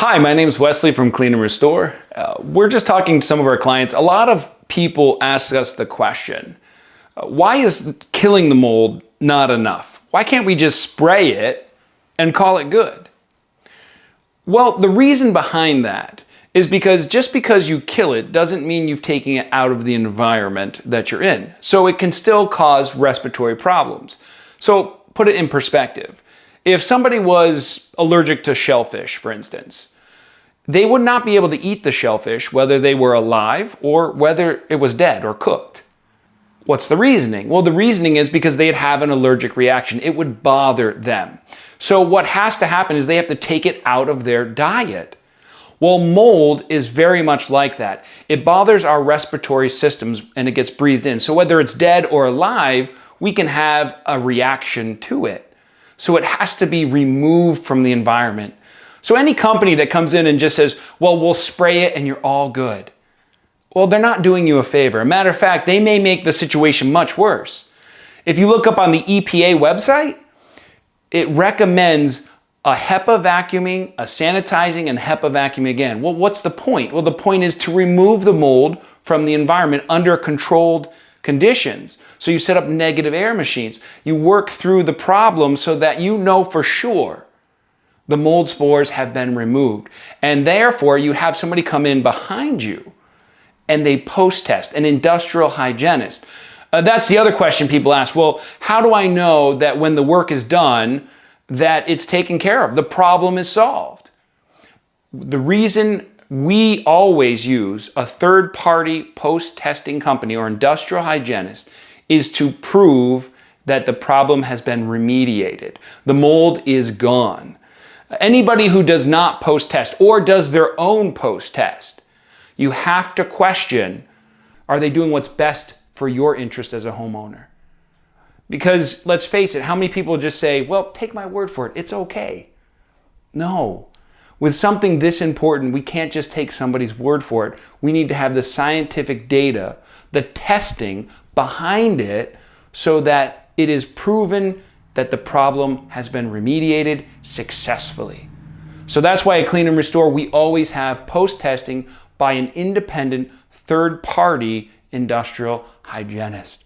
Hi, my name is Wesley from Clean and Restore. We're just talking to some of our clients. A lot of people ask us the question, why is killing the mold not enough? Why can't we just spray it and call it good? Well, the reason behind that is because just because you kill it doesn't mean you've taken it out of the environment that you're in. So it can still cause respiratory problems. So put it in perspective. If somebody was allergic to shellfish, for instance, they would not be able to eat the shellfish whether they were alive or whether it was dead or cooked. What's the reasoning? Well, the reasoning is because they'd have an allergic reaction. It would bother them. So what has to happen is they have to take it out of their diet. Well, mold is very much like that. It bothers our respiratory systems and it gets breathed in. So whether it's dead or alive, we can have a reaction to it. So it has to be removed from the environment. So any company that comes in and just says, well, we'll spray it and you're all good. Well, they're not doing you a favor. As a matter of fact, they may make the situation much worse. If you look up on the EPA website, it recommends a HEPA vacuuming, a sanitizing, and HEPA vacuuming again. Well, what's the point? Well, the point is to remove the mold from the environment under controlled conditions. So you set up negative air machines. You work through the problem so that you know for sure the mold spores have been removed. And therefore, you have somebody come in behind you and they post-test, an industrial hygienist. That's the other question people ask. Well, how do I know that when the work is done, that it's taken care of, the problem is solved? The reason we always use a third-party post-testing company or industrial hygienist is to prove that the problem has been remediated. The mold is gone. Anybody who does not post-test or does their own post-test, you have to question, are they doing what's best for your interest as a homeowner? Because let's face it, how many people just say, well, take my word for it, it's okay. No. With something this important, we can't just take somebody's word for it. We need to have the scientific data, the testing behind it, so that it is proven that the problem has been remediated successfully. So that's why at Clean and Restore, we always have post-testing by an independent third-party industrial hygienist.